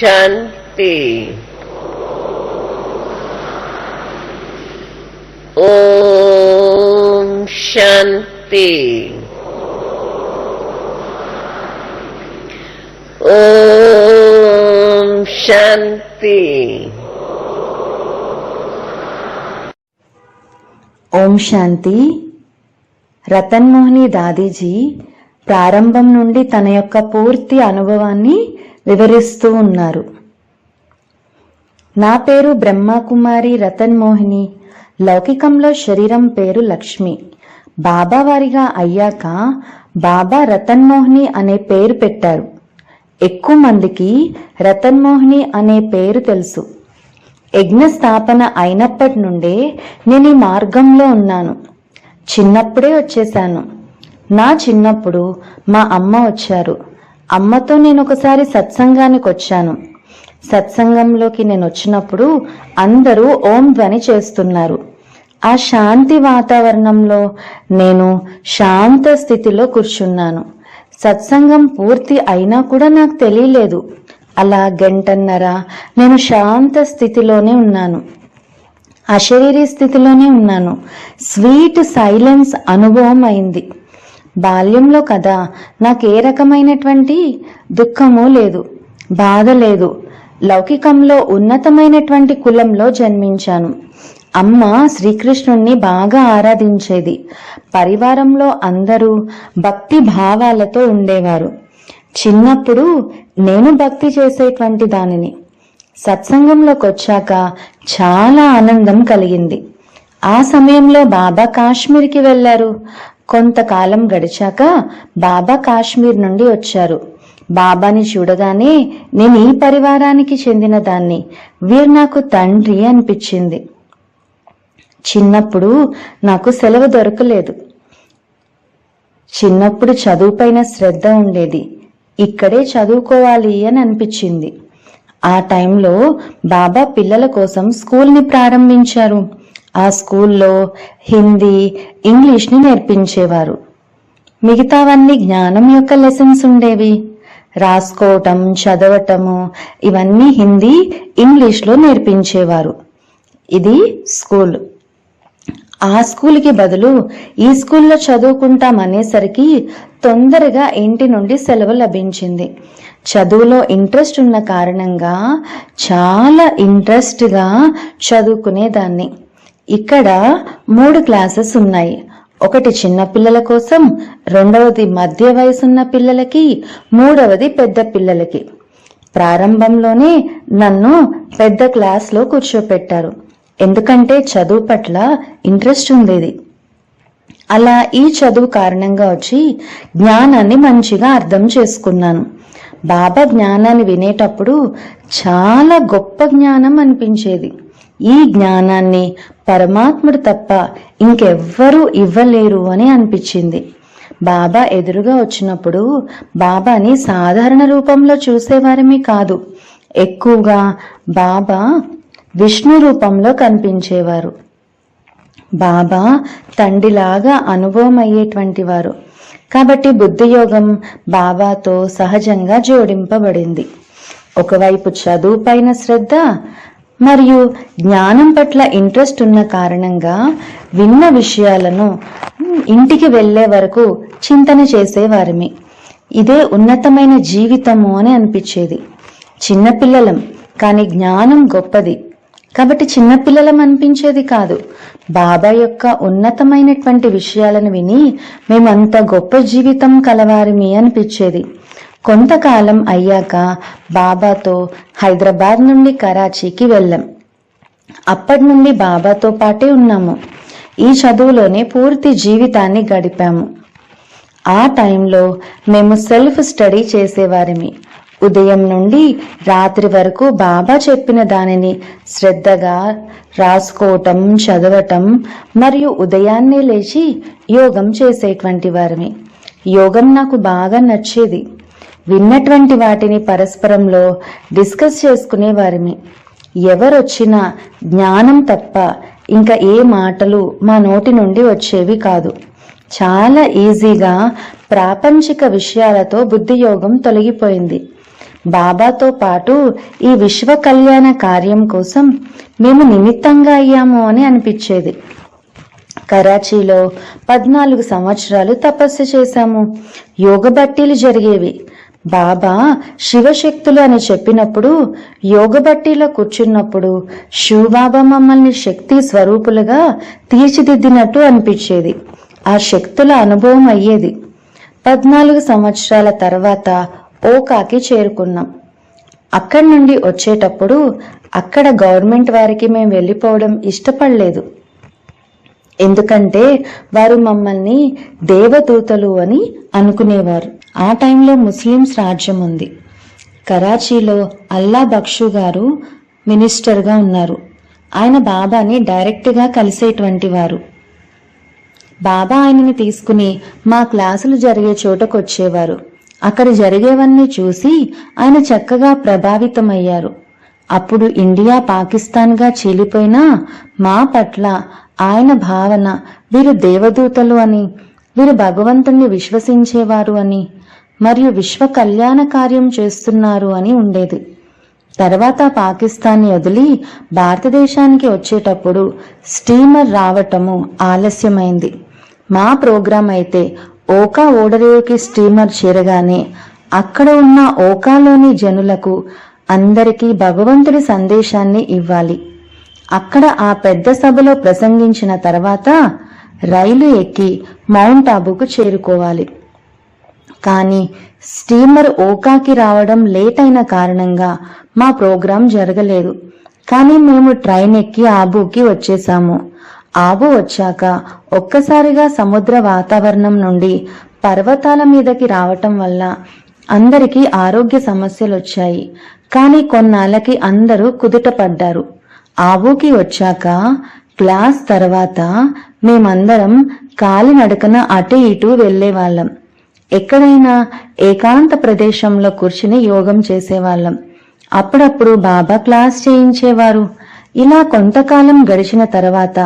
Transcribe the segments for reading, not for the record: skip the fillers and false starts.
శాంతి. ఓం శాంతి. ఓం శాంతి. ఓం శాంతి. రతన్ మోహిని దాదీజీ ప్రారంభం నుండి తన యొక్క పూర్తి అనుభవాన్ని వివరిస్తూ ఉన్నారు. నా పేరు బ్రహ్మకుమారి రతన్ మోహిని. లౌకికంలో శరీరం పేరు లక్ష్మి. బాబా వారిగా అయ్యాక బాబా రతన్ మోహిని అనే పేరు పెట్టారు. ఎక్కువ మందికి రతన్ మోహిని అనే పేరు తెలుసు. యజ్ఞ స్థాపన అయినప్పటి నుండే నేను ఈ మార్గంలో ఉన్నాను. చిన్నప్పుడే వచ్చేశాను. నా చిన్నప్పుడు మా అమ్మ వచ్చారు. అమ్మతో నేను ఒకసారి సత్సంగానికి వచ్చాను. సత్సంగంలోకి నేను వచ్చినప్పుడు అందరూ ఓం ధ్వని చేస్తున్నారు. ఆ శాంతి వాతావరణంలో నేను శాంత స్థితిలో కూర్చున్నాను. సత్సంగం పూర్తి అయినా కూడా నాకు తెలియలేదు. అలా గంటన్నర నేను శాంత స్థితిలోనే ఉన్నాను. అశరీరీ స్థితిలోనే ఉన్నాను. స్వీట్ సైలెన్స్ అనుభవం అయింది. బాల్యంలో కదా నాకు ఏ రకమైనటువంటి దుఃఖము లేదు, బాధ లేదు. లౌకికంలో ఉన్నతమైనటువంటి కులంలో జన్మించాను. అమ్మ శ్రీకృష్ణుణ్ణి బాగా ఆరాధించేది. పరివారంలో అందరూ భక్తి భావాలతో ఉండేవారు. చిన్నప్పుడు నేను భక్తి చేసేటువంటి దానిని. సత్సంగంలోకి వచ్చాక చాలా ఆనందం కలిగింది. ఆ సమయంలో బాబా కాశ్మీర్కి వెళ్లారు. కొంతకాలం గడిచాక బాబా కాశ్మీర్ నుండి వచ్చారు. బాబాని చూడగానే నేను ఈ పరివారానికి చెందిన దాన్ని, వీరు నాకు తండ్రి అనిపించింది. చిన్నప్పుడు నాకు సెలవు దొరకలేదు. చిన్నప్పుడు చదువుపైన శ్రద్ధ ఉండేది. ఇక్కడే చదువుకోవాలి అని అనిపించింది. ఆ టైంలో బాబా పిల్లల కోసం స్కూల్ని ప్రారంభించారు. ఆ స్కూల్లో హిందీ, ఇంగ్లీష్ని నేర్పించేవారు. మిగతావన్నీ జ్ఞానం యొక్క లెసన్స్ ఉండేవి. రాసుకోవటం, చదవటము ఇవన్నీ హిందీ, ఇంగ్లీష్లో నేర్పించేవారు. ఇది స్కూల్. ఆ స్కూల్కి బదులు ఈ స్కూల్లో చదువుకుంటాం అనేసరికి తొందరగా ఇంటి నుండి సెలవు లభించింది. చదువులో ఇంట్రెస్ట్ ఉన్న కారణంగా చాలా ఇంట్రెస్ట్గా చదువుకునేదాన్ని. ఇక్కడ 3 క్లాసెస్ ఉన్నాయి. ఒకటి చిన్నపిల్లల కోసం, రెండవది మధ్య వయసున్న పిల్లలకి, మూడవది పెద్ద పిల్లలకి. ప్రారంభంలోనే నన్ను పెద్ద క్లాస్లో కూర్చోపెట్టారు. ఎందుకంటే చదువు పట్ల ఇంట్రెస్ట్ ఉండేది. అలా ఈ చదువు కారణంగా వచ్చి జ్ఞానాన్ని మంచిగా అర్థం చేసుకున్నాను. బాబా జ్ఞానాన్ని వినేటప్పుడు చాలా గొప్ప జ్ఞానం అనిపించేది. ఈ జ్ఞానాన్ని పరమాత్ముడు తప్ప ఇంకెవ్వరూ ఇవ్వలేరు అని అనిపించింది. బాబా ఎదురుగా వచ్చినప్పుడు బాబాని సాధారణ రూపంలో చూసేవారమే కాదు, ఎక్కువగా బాబా విష్ణు రూపంలో కనిపించేవారు. బాబా తండ్రిలాగా అనుభవం అయ్యేటువంటి వారు. కాబట్టి బుద్ధియోగం బాబాతో సహజంగా జోడింపబడింది. ఒకవైపు చదువు పైన శ్రద్ధ మరియు జ్ఞానం పట్ల ఇంట్రెస్ట్ ఉన్న కారణంగా విన్న విషయాలను ఇంటికి వెళ్లే వరకు చింతన చేసేవారిమి. ఇదే ఉన్నతమైన జీవితము అని అనిపించేది. చిన్నపిల్లలం, కానీ జ్ఞానం గొప్పది కాబట్టి చిన్నపిల్లలం అనిపించేది కాదు. బాబా యొక్క ఉన్నతమైనటువంటి విషయాలను విని మేమంత గొప్ప జీవితం కలవారిమి అనిపించేది. కొంతకాలం అయ్యాక బాబాతో హైదరాబాద్ నుండి కరాచీకి వెళ్ళాం. అప్పటి నుండి బాబాతో పాటే ఉన్నాము. ఈ చదువులోనే పూర్తి జీవితాన్ని గడిపాము. ఆ టైంలో మేము సెల్ఫ్ స్టడీ చేసేవారిమి. ఉదయం నుండి రాత్రి వరకు బాబా చెప్పిన దానిని శ్రద్ధగా రాసుకోవటం, చదవటం మరియు ఉదయాన్నే లేచి యోగం చేసేటువంటి వారిని. యోగం నాకు బాగా నచ్చేది. విన్నటువంటి వాటిని పరస్పరంలో డిస్కస్ చేసుకునేవారిమి. ఎవరొచ్చినా జ్ఞానం తప్ప ఇంకా ఏ మాటలు మా నోటి నుండి వచ్చేవి కాదు. చాలా ఈజీగా ప్రాపంచిక విషయాలతో బుద్ధియోగం తొలగిపోయింది. బాబాతో పాటు ఈ విశ్వ కళ్యాణ కార్యం కోసం మేము నిమిత్తంగా అయ్యాము అని అనిపించేది. కరాచీలో 14 సంవత్సరాలు తపస్సు చేశాము. యోగ బట్టీలు జరిగేవి. బాబా శివశక్తులు అని చెప్పినప్పుడు యోగ బట్టీలో కూర్చున్నప్పుడు శివబాబా మమ్మల్ని శక్తి స్వరూపులుగా తీర్చిదిద్దినట్టు అనిపించేది. ఆ శక్తుల అనుభవం అయ్యేది. 14 సంవత్సరాల తర్వాత ఓకాకి చేరుకున్నాం. అక్కడి నుండి వచ్చేటప్పుడు అక్కడ గవర్నమెంట్ వారికి మేము వెళ్ళిపోవడం ఇష్టపడలేదు. ఎందుకంటే వారు మమ్మల్ని దేవదూతలు అని అనుకునేవారు. ఆ టైంలో ముస్లిమ్స్ రాజ్యం ఉంది. కరాచీలో అల్లా బక్షు గారు మినిస్టర్గా ఉన్నారు. ఆయన బాబాని డైరెక్ట్గా కలిసేటువంటి వారు. బాబా ఆయనని తీసుకుని మా క్లాసులు జరిగే చోటకు వచ్చేవారు. అక్కడ జరిగేవన్నీ చూసి ఆయన చక్కగా ప్రభావితమయ్యారు. అప్పుడు ఇండియా పాకిస్తాన్గా చీలిపోయినా మా పట్ల ఆయన భావన వీరు దేవదూతలు అని, వీరు భగవంతుణ్ణి విశ్వసించేవారు అని, మరియు విశ్వ కళ్యాణ కార్యం చేస్తున్నారు అని ఉండేది. తర్వాత పాకిస్తాన్ని వదిలి భారతదేశానికి వచ్చేటప్పుడు స్టీమర్ రావటము ఆలస్యమైంది. మా ప్రోగ్రాం అయితే ఓకా ఓడరేవుకి స్టీమర్ చేరగానే అక్కడ ఉన్న ఓకాలోని జనులకు అందరికీ భగవంతుడి సందేశాన్ని ఇవ్వాలి. అక్కడ ఆ పెద్ద సభలో ప్రసంగించిన తర్వాత రైలు ఎక్కి మౌంట్ ఆబుకు చేరుకోవాలి. కానీ స్టీమర్ ఓకాకి రావడం లేట్ అయిన కారణంగా మా ప్రోగ్రాం జరగలేదు. కానీ మేము ట్రైన్ ఎక్కి ఆబుకి వచ్చేసాము. ఆబు వచ్చాక ఒక్కసారిగా సముద్ర వాతావరణం నుండి పర్వతాల మీదకి రావటం వల్ల అందరికీ ఆరోగ్య సమస్యలు వచ్చాయి. కానీ కొన్నాళ్ళకి అందరూ కుదుట పడ్డారు. ఆబుకి వచ్చాక క్లాస్ తర్వాత మేమందరం కాలినడకన అటు ఇటు వెళ్లేవాళ్ళం. ఎక్కడైనా ఏకాంత ప్రదేశంలో కూర్చుని యోగం చేసేవాళ్ళం. అప్పుడప్పుడు బాబా క్లాస్ చేయించేవారు. ఇలా కొంతకాలం గడిచిన తర్వాత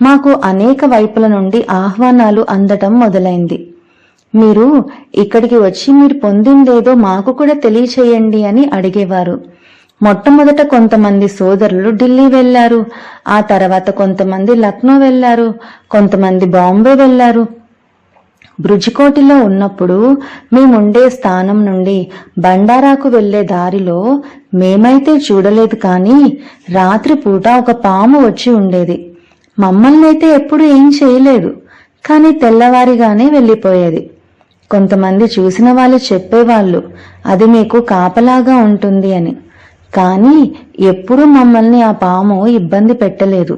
మాకు అనేక వైపుల నుండి ఆహ్వానాలు అందటం మొదలైంది. మీరు ఇక్కడికి వచ్చి మీరు పొందిందేదో మాకు కూడా తెలియచేయండి అని అడిగేవారు. మొట్టమొదట కొంతమంది సోదరులు ఢిల్లీ వెళ్లారు. ఆ తర్వాత కొంతమంది లక్నో వెళ్లారు. కొంతమంది బాంబే వెళ్లారు. బ్రుజ్కోటిలో ఉన్నప్పుడు మేముండే స్థానం నుండి బండారాకు వెళ్లే దారిలో మేమైతే చూడలేదు, కానీ రాత్రిపూట ఒక పాము వచ్చి ఉండేది. మమ్మల్ని అయితే ఎప్పుడు ఏం చేయలేదు, కానీ తెల్లవారిగానే వెళ్ళిపోయేది. కొంతమంది చూసిన వాళ్ళు చెప్పేవాళ్ళు అది మీకు కాపలాగా ఉంటుంది అని. కానీ ఎప్పుడూ మమ్మల్ని ఆ పాము ఇబ్బంది పెట్టలేదు.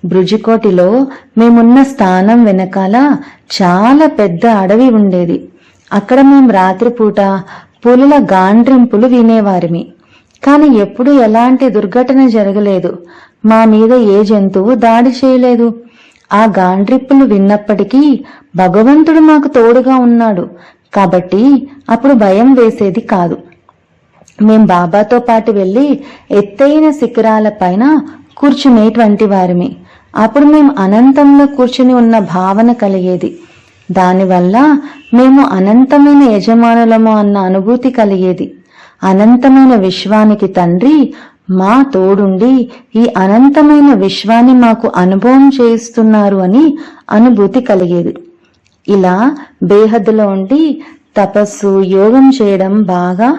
బ్రుజికోటిలో మేమున్న స్థానం వెనకాల చాలా పెద్ద అడవి ఉండేది. అక్కడ మేము రాత్రిపూట పులుల గాండ్రింపులు వినేవారిమి. కానీ ఎప్పుడు ఎలాంటి దుర్ఘటన జరగలేదు. మా మీద ఏ జంతువు దాడి చేయలేదు. ఆ గాండ్రింపులు విన్నప్పటికీ భగవంతుడు మాకు తోడుగా ఉన్నాడు కాబట్టి అప్పుడు భయం వేసేది కాదు. మేం బాబాతో పాటు వెళ్లి ఎత్తైన శిఖరాల పైన కూర్చునేటువంటి వారిమి. అప్పుడు మేము అనంతంలో కూర్చుని ఉన్న భావన కలిగేది. దానివల్ల మేము అనంతమైన యజమానులము అన్న అనుభూతి కలిగేది. అనంతమైన విశ్వానికి తండ్రి మా తోడుండి ఈ అనంతమైన విశ్వాన్ని మాకు అనుభవం చేయిస్తున్నారు అని అనుభూతి కలిగేది. ఇలా బేహద్దులో ఉండి తపస్సు యోగం చేయడం బాగా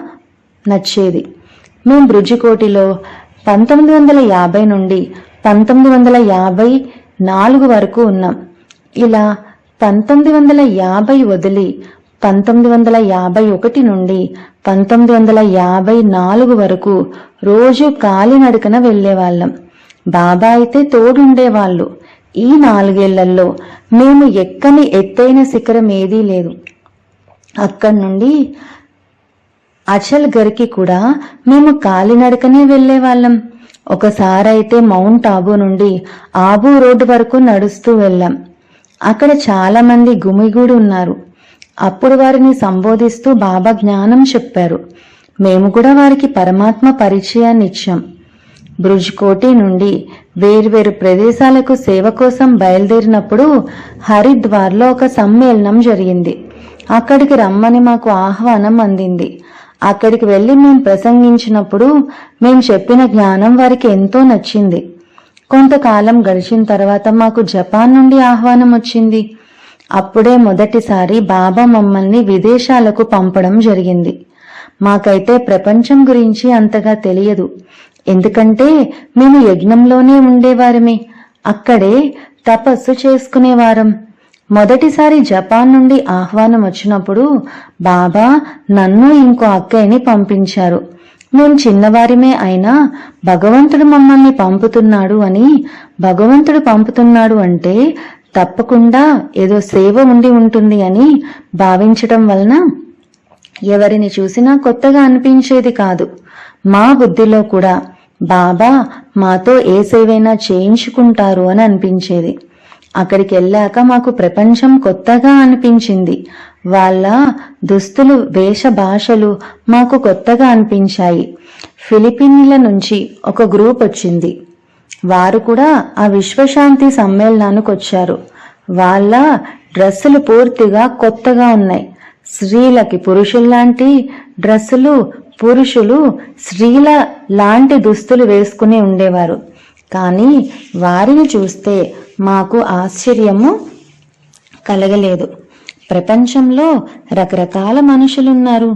నచ్చేది. మేము బ్రుజికోటిలో 1950 నుండి 1954 వరకు ఉన్నాం. ఇలా 1950 వదిలి 1951 నుండి 1954 వరకు రోజు కాలినడకన వెళ్లేవాళ్ళం. బాబా అయితే తోడుండేవాళ్ళు. ఈ 4 ఏళ్లలో మేము ఎక్కని ఎత్తైన శిఖరం ఏదీ లేదు. అక్కడి నుండి అచల్ గర్కి కూడా మేము కాలినడకనే వెళ్లేవాళ్ళం. ఒకసారైతే మౌంట్ ఆబు నుండి ఆబు రోడ్డు వరకు నడుస్తూ వెళ్ళాం. అక్కడ చాలా మంది గుమిగూడి ఉన్నారు. అప్పుడు వారిని సంబోధిస్తూ బాబా జ్ఞానం చెప్పారు. మేము కూడా వారికి పరమాత్మ పరిచయాన్ని ఇచ్చాం. బ్రుజ్కోటి నుండి వేర్వేరు ప్రదేశాలకు సేవ కోసం బయలుదేరినప్పుడు హరిద్వార్లో ఒక సమ్మేళనం జరిగింది. అక్కడికి రమ్మని మాకు ఆహ్వానం అందింది. అక్కడికి వెళ్ళి మేం ప్రసంగించినప్పుడు మేం చెప్పిన జ్ఞానం వారికి ఎంతో నచ్చింది. కొంతకాలం గడిచిన తర్వాత మాకు జపాన్ నుండి ఆహ్వానం వచ్చింది. అప్పుడే మొదటిసారి బాబా మమ్మల్ని విదేశాలకు పంపడం జరిగింది. మాకైతే ప్రపంచం గురించి అంతగా తెలియదు, ఎందుకంటే మేము యజ్ఞంలోనే ఉండేవారమే, అక్కడే తపస్సు చేసుకునేవారం. మొదటిసారి జపాన్ నుండి ఆహ్వానం వచ్చినప్పుడు బాబా నన్ను ఇంకో అక్కయ్యని పంపించారు. మేం చిన్నవారిమే అయినా భగవంతుడు మమ్మల్ని పంపుతున్నాడు అని, భగవంతుడు పంపుతున్నాడు అంటే తప్పకుండా ఏదో సేవ ఉండి ఉంటుంది అని భావించటం వలన ఎవరిని చూసినా కొత్తగా అనిపించేది కాదు. మా బుద్ధిలో కూడా బాబా మాతో ఏ సేవైనా చేయించుకుంటారు అని అనిపించేది. అక్కడికి వెళ్ళాక మాకు ప్రపంచం కొత్తగా అనిపించింది. వాళ్ళ దుస్తులు, వేష భాషలు మాకు కొత్తగా అనిపించాయి. ఫిలిప్పీన్ల నుంచి ఒక గ్రూప్ వచ్చింది. వారు కూడా ఆ విశ్వశాంతి సమ్మేళనానికి వచ్చారు. వాళ్ళ డ్రెస్సులు పూర్తిగా కొత్తగా ఉన్నాయి. స్త్రీలకి పురుషుల్లాంటి డ్రెస్సులు, పురుషులు స్త్రీల లాంటి దుస్తులు వేసుకుని ఉండేవారు. కానీ వారిని చూస్తే మాకు ఆశ్చర్యము కలగలేదు. ప్రపంచంలో రకరకాల మనుషులున్నారు.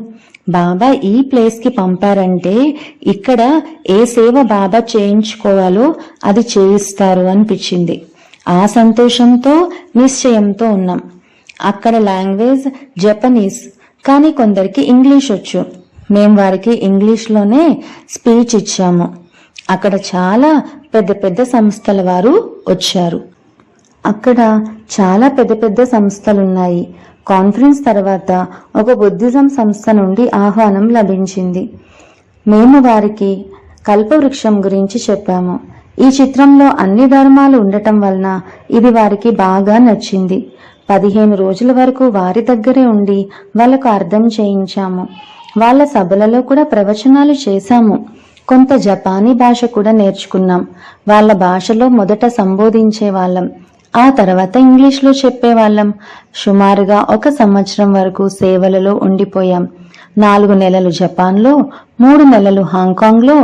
బాబా ఈ ప్లేస్కి పంపారంటే ఇక్కడ ఏ సేవ బాబా చేయించుకోవాలో అది చేయిస్తారు అనిపించింది. ఆ సంతోషంతో, నిశ్చయంతో ఉన్నాం. అక్కడ లాంగ్వేజ్ జపనీస్, కానీ కొందరికి ఇంగ్లీష్ వచ్చు. మేం వారికి ఇంగ్లీష్లోనే స్పీచ్ ఇచ్చాము. అక్కడ చాలా పెద్ద పెద్ద సంస్థల వారు వచ్చారు. అక్కడ చాలా పెద్ద పెద్ద సంస్థలున్నాయి. కాన్ఫరెన్స్ తర్వాత ఒక బుద్ధిజం సంస్థ నుండి ఆహ్వానం లభించింది. మేము వారికి కల్పవృక్షం గురించి చెప్పాము. ఈ చిత్రంలో అన్ని ధర్మాలు ఉండటం వలన ఇది వారికి బాగా నచ్చింది. 15 రోజుల వరకు వారి దగ్గరే ఉండి వాళ్ళకు అర్థం చేయించాము. వాళ్ళ సభలలో కూడా ప్రవచనాలు చేశాము. కొంత జపానీ భాష కూడా నేర్చుకున్నాం. వాళ్ళ భాషలో మొదట సంబోధించే వాళ్ళం, ఆ తర్వాత ఇంగ్లీష్లో చెప్పేవాళ్ళం. సుమారుగా 1 సంవత్సరం వరకు సేవలలో ఉండిపోయాం. 4 నెలలు జపాన్లో, 3 నెలలు హాంకాంగ్లో,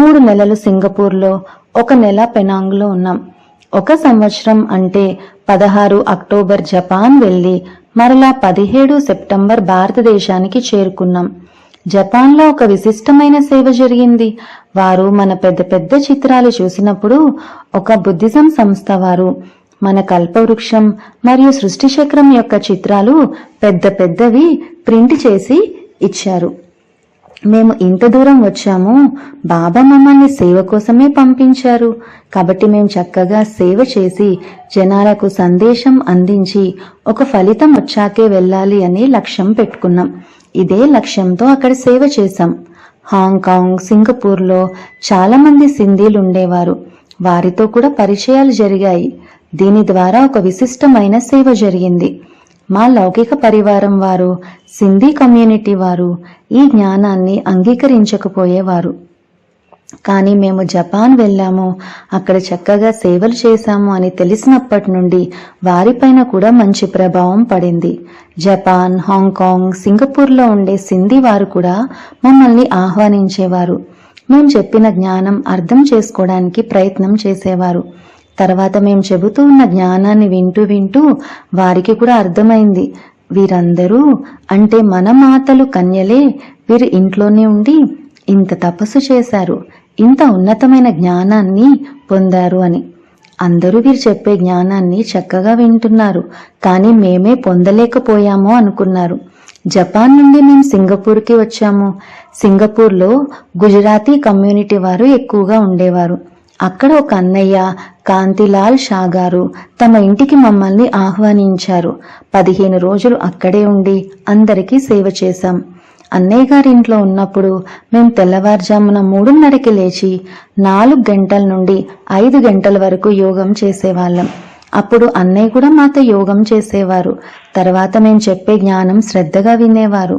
3 నెలలు సింగపూర్లో, 1 నెల పెనాంగ్లో ఉన్నాం. 1 సంవత్సరం అంటే 16 అక్టోబర్ జపాన్ వెళ్ళి మరలా 17 సెప్టెంబర్ భారతదేశానికి చేరుకున్నాం. జపాన్లో ఒక విశిష్టమైన సేవ జరిగింది. వారు మన పెద్ద పెద్ద చిత్రాలు చూసినప్పుడు ఒక బుద్ధిజం సంస్థ వారు మన కల్పవృక్షం మరియు సృష్టి చక్రం యొక్క చిత్రాలు పెద్ద పెద్దవి ప్రింట్ చేసి ఇచ్చారు. మేము ఇంత దూరం వచ్చాము, బాబా మమ్మల్ని సేవ కోసమే పంపించారు కాబట్టి మేము చక్కగా సేవ చేసి జనాలకు సందేశం అందించి ఒక ఫలితం వచ్చాకే వెళ్ళాలి అని లక్ష్యం పెట్టుకున్నాం. ఇదే లక్ష్యంతో అక్కడ సేవ చేశాం. హాంకాంగ్, సింగపూర్లో చాలా మంది సింధీలు ఉండేవారు. వారితో కూడా పరిచయాలు జరిగాయి. దీని ద్వారా ఒక విశిష్టమైన సేవ జరిగింది. మా లౌకిక పరివారం వారు, సింధీ కమ్యూనిటీ వారు ఈ జ్ఞానాన్ని అంగీకరించకపోయేవారు. కానీ మేము జపాన్ వెళ్ళాము, అక్కడ చక్కగా సేవలు చేశాము అని తెలిసినప్పటి నుండి వారిపైన కూడా మంచి ప్రభావం పడింది. జపాన్, హాంకాంగ్, సింగపూర్లో ఉండే సింధీ వారు కూడా మమ్మల్ని ఆహ్వానించేవారు. మేము చెప్పిన జ్ఞానం అర్థం చేసుకోవడానికి ప్రయత్నం చేసేవారు. తర్వాత మేము చెబుతూ ఉన్న జ్ఞానాన్ని వింటూ వింటూ వారికి కూడా అర్థమైంది, వీరందరూ అంటే మన మాతలు కన్యలే, వీరు ఇంట్లోనే ఉండి ఇంత తపస్సు చేశారు, ఇంత ఉన్నతమైన జ్ఞానాన్ని పొందారు అని. అందరూ వీరు చెప్పే జ్ఞానాన్ని చక్కగా వింటున్నారు, కానీ మేమే పొందలేకపోయామో అనుకున్నారు. జపాన్ నుండి మేము సింగపూర్కి వచ్చాము. సింగపూర్లో గుజరాతీ కమ్యూనిటీ వారు ఎక్కువగా ఉండేవారు. అక్కడ ఒక అన్నయ్య కాంతిలాల్ షా గారు తమ ఇంటికి మమ్మల్ని ఆహ్వానించారు. 15 రోజులు అక్కడే ఉండి అందరికీ సేవ చేశాం. అన్నయ్య గారి ఇంట్లో ఉన్నప్పుడు మేము తెల్లవారుజామున 3:30కి లేచి 4 గంటల నుండి 5 గంటల వరకు యోగం చేసేవాళ్ళం. అప్పుడు అన్నయ్య కూడా మాతో యోగం చేసేవారు. తర్వాత మేము చెప్పే జ్ఞానం శ్రద్ధగా వినేవారు.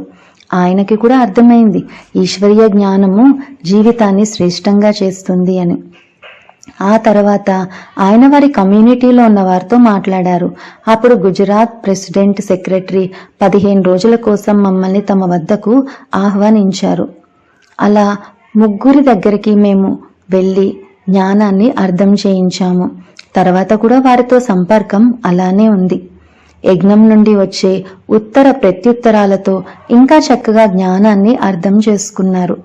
ఆయనకి కూడా అర్థమైంది ఈశ్వరీయ జ్ఞానము జీవితాన్ని శ్రేష్టంగా చేస్తుంది అని. ఆ తర్వాత ఆయన వారి కమ్యూనిటీలో ఉన్న వారితో మాట్లాడారు. అప్పుడు గుజరాత్ ప్రెసిడెంట్ సెక్రటరీ 15 రోజుల కోసం మమ్మల్ని తమ వద్దకు ఆహ్వానించారు. అలా ముగ్గురి దగ్గరికి మేము వెళ్ళి జ్ఞానాన్ని అర్థం చేయించాము. తర్వాత కూడా వారితో సంపర్కం అలానే ఉంది. యజ్ఞం నుండి వచ్చే ఉత్తర ప్రత్యుత్తరాలతో ఇంకా చక్కగా జ్ఞానాన్ని అర్థం చేసుకున్నారు.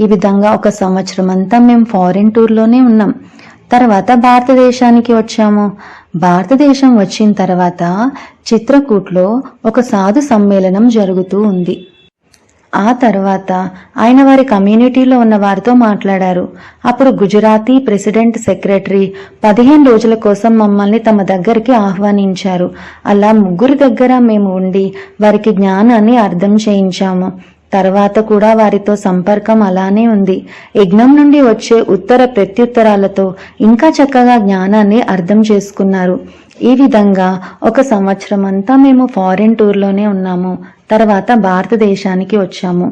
ఈ విధంగా 1 సంవత్సరం అంతా మేము ఫారిన్ టూర్లోనే ఉన్నాం. తర్వాత భారతదేశానికి వచ్చాము. భారతదేశం వచ్చిన తర్వాత చిత్రకూట్లో ఒక సాధు సమ్మేళనం జరుగుతూ ఉంది. ఆ తర్వాత ఆయన వారి కమ్యూనిటీలో ఉన్న వారితో మాట్లాడారు. అప్పుడు గుజరాతీ ప్రెసిడెంట్ సెక్రటరీ 15 రోజుల కోసం మమ్మల్ని తమ దగ్గరికి ఆహ్వానించారు. అలా ముగ్గురి దగ్గర మేము ఉండి వారికి జ్ఞానాన్ని అర్థం చేయించాము. తర్వాత కూడా వారితో సంపర్కం అలానే ఉంది. యజ్ఞం నుండి వచ్చే ఉత్తర ప్రత్యుత్తరాలతో ఇంకా చక్కగా జ్ఞానాన్ని అర్థం చేసుకున్నారు. ఈ విధంగా 1 సంవత్సరం అంతా మేము ఫారిన్ టూర్లోనే ఉన్నాము. తర్వాత భారతదేశానికి వచ్చాము.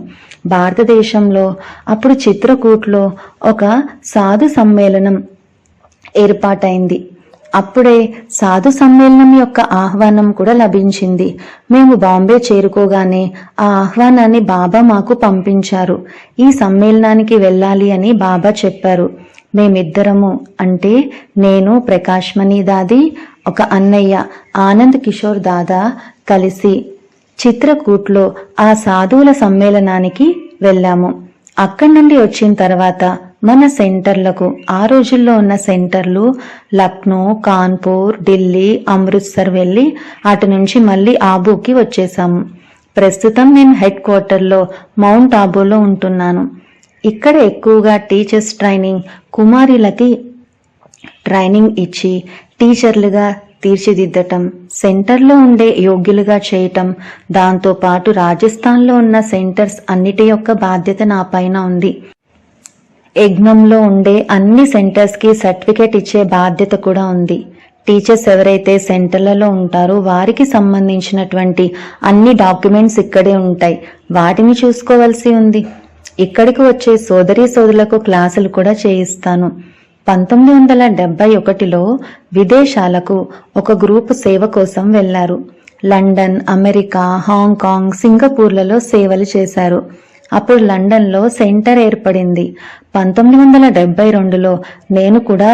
భారతదేశంలో అప్పుడు చిత్రకూట్లో ఒక సాధు సమ్మేళనం ఏర్పాటైంది. అప్పుడే సాధు సమ్మేళనం యొక్క ఆహ్వానం కూడా లభించింది. మేము బాంబే చేరుకోగానే ఆ ఆహ్వానాన్ని బాబా మాకు పంపించారు. ఈ సమ్మేళనానికి వెళ్ళాలి అని బాబా చెప్పారు. మేమిద్దరము అంటే నేను, ప్రకాష్ మణి దాది, ఒక అన్నయ్య ఆనంద్ కిషోర్ దాదా కలిసి చిత్రకూట్లో ఆ సాధువుల సమ్మేళనానికి వెళ్ళాము. అక్కడి నుండి వచ్చిన తర్వాత మన సెంటర్లకు, ఆ రోజుల్లో ఉన్న సెంటర్లు లక్నో, కాన్పూర్, ఢిల్లీ, అమృత్సర్ వెళ్ళి అటు నుంచి మళ్ళీ ఆబూకి వచ్చేసాము. ప్రస్తుతం నేను హెడ్ క్వార్టర్లో మౌంట్ ఆబూలో ఉంటున్నాను. ఇక్కడ ఎక్కువగా టీచర్స్ ట్రైనింగ్, కుమారీలకి ట్రైనింగ్ ఇచ్చి టీచర్లుగా తీర్చిదిద్దటం, సెంటర్లో ఉండే యోగ్యులుగా చేయటం, దాంతోపాటు రాజస్థాన్లో ఉన్న సెంటర్స్ అన్నిటి యొక్క బాధ్యత నా పైన ఉంది. యజ్ఞంలో ఉండే అన్ని సెంటర్స్కి సర్టిఫికేట్ ఇచ్చే బాధ్యత కూడా ఉంది. టీచర్స్ ఎవరైతే సెంటర్లలో ఉంటారో వారికి సంబంధించినటువంటి అన్ని డాక్యుమెంట్స్ ఇక్కడే ఉంటాయి. వాటిని చూసుకోవాల్సి ఉంది. ఇక్కడికి వచ్చే సోదరులకు క్లాసులు కూడా చేయిస్తాను. 1971లో విదేశాలకు ఒక గ్రూపు సేవ కోసం వెళ్లారు. లండన్, అమెరికా, హాంకాంగ్, సింగపూర్లలో సేవలు చేశారు. అప్పుడు లండన్లో సెంటర్ ఏర్పడింది. 1972లో నేను కూడా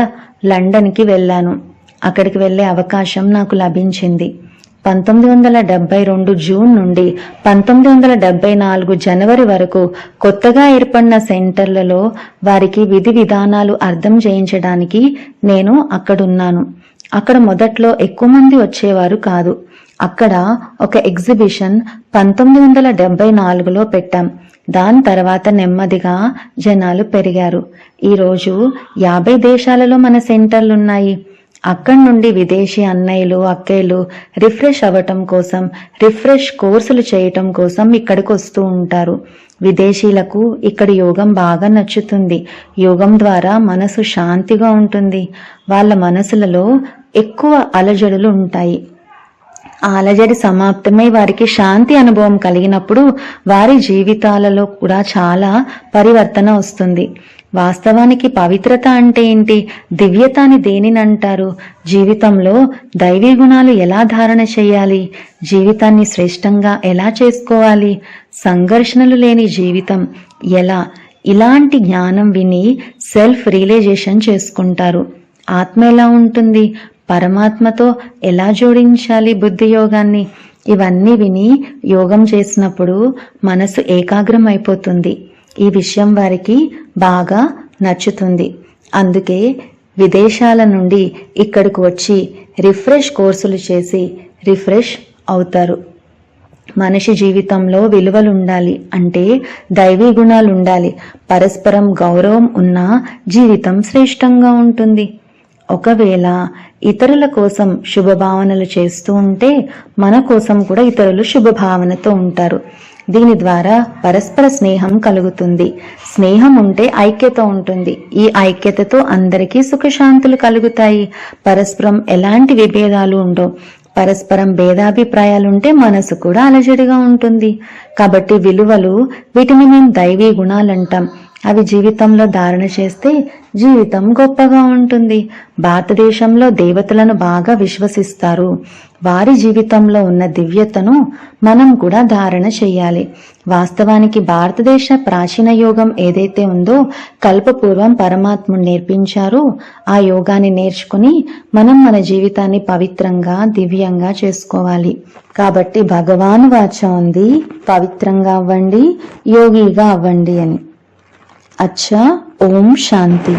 లండన్కి వెళ్ళాను. అక్కడికి వెళ్ళే అవకాశం నాకు లభించింది. 1972 జూన్ నుండి 1974 జనవరి వరకు కొత్తగా ఏర్పడిన సెంటర్లలో వారికి విధి విధానాలు అర్థం చేయించడానికి నేను అక్కడున్నాను. అక్కడ మొదట్లో ఎక్కువ మంది వచ్చేవారు కాదు. అక్కడ ఒక ఎగ్జిబిషన్ 1974లో పెట్టాం. దాని తర్వాత నెమ్మదిగా జనాలు పెరిగారు. ఈరోజు 50 దేశాలలో మన సెంటర్లున్నాయి. అక్కడి నుండి విదేశీ అన్నయ్యలు, అక్కయ్యలు రిఫ్రెష్ అవ్వటం కోసం, రిఫ్రెష్ కోర్సులు చేయటం కోసం ఇక్కడికి వస్తూ ఉంటారు. విదేశీలకు ఇక్కడ యోగం బాగా నచ్చుతుంది. యోగం ద్వారా మనసు శాంతిగా ఉంటుంది. వాళ్ళ మనసులలో ఎక్కువ అలజడులు ఉంటాయి. ఆ అలజడి సమాప్తమై వారికి శాంతి అనుభవం కలిగినప్పుడు వారి జీవితాలలో కూడా చాలా పరివర్తన వస్తుంది. వాస్తవానికి పవిత్రత అంటే ఏంటి? దివ్యత అని దేనిని అంటారు? జీవితంలో దైవీ గుణాలు ఎలా ధారణ చేయాలి? జీవితాన్ని శ్రేష్టంగా ఎలా చేసుకోవాలి? సంఘర్షణలు లేని జీవితం ఎలా? ఇలాంటి జ్ఞానం విని సెల్ఫ్ రియలైజేషన్ చేసుకుంటారు. ఆత్మ ఎలా ఉంటుంది? పరమాత్మతో ఎలా జోడించాలి బుద్ధి యోగాన్ని? ఇవన్నీ విని యోగం చేసినప్పుడు మనసు ఏకాగ్రం అయిపోతుంది. ఈ విషయం వారికి బాగా నచ్చుతుంది. అందుకే విదేశాల నుండి ఇక్కడికి వచ్చి రిఫ్రెష్ కోర్సులు చేసి రిఫ్రెష్ అవుతారు. మనిషి జీవితంలో విలువలు ఉండాలి అంటే దైవీ గుణాలు ఉండాలి. పరస్పరం గౌరవం ఉన్న జీవితం శ్రేష్టంగా ఉంటుంది. ఒకవేళ ఇతరుల కోసం శుభభావనలు చేస్తూ ఉంటే మన కోసం కూడా ఇతరులు శుభభావనతో ఉంటారు. దీని ద్వారా పరస్పర స్నేహం కలుగుతుంది. స్నేహం ఉంటే ఐక్యత ఉంటుంది. ఈ ఐక్యతతో అందరికీ సుఖశాంతులు కలుగుతాయి. పరస్పరం ఎలాంటి విభేదాలు ఉండవు. పరస్పరం భేదాభిప్రాయాలుంటే మనసు కూడా అలజడిగా ఉంటుంది. కాబట్టి విలువలు, వీటిని మేము దైవీ గుణాలంటాం. అవి జీవితంలో ధారణ చేస్తే జీవితం గొప్పగా ఉంటుంది. భారతదేశంలో దేవతలను బాగా విశ్వసిస్తారు. వారి జీవితంలో ఉన్న దివ్యతను మనం కూడా ధారణ చేయాలి. వాస్తవానికి భారతదేశ ప్రాచీన యోగం ఏదైతే ఉందో కల్పపూర్వం పరమాత్ముడు నేర్పించారు. ఆ యోగాన్ని నేర్చుకుని మనం మన జీవితాన్ని పవిత్రంగా దివ్యంగా చేసుకోవాలి. కాబట్టి భగవాన్ వాచ ఉంది, పవిత్రంగా అవ్వండి, యోగిగా అవ్వండి అని. అచ్చా, ఓం శాంతి.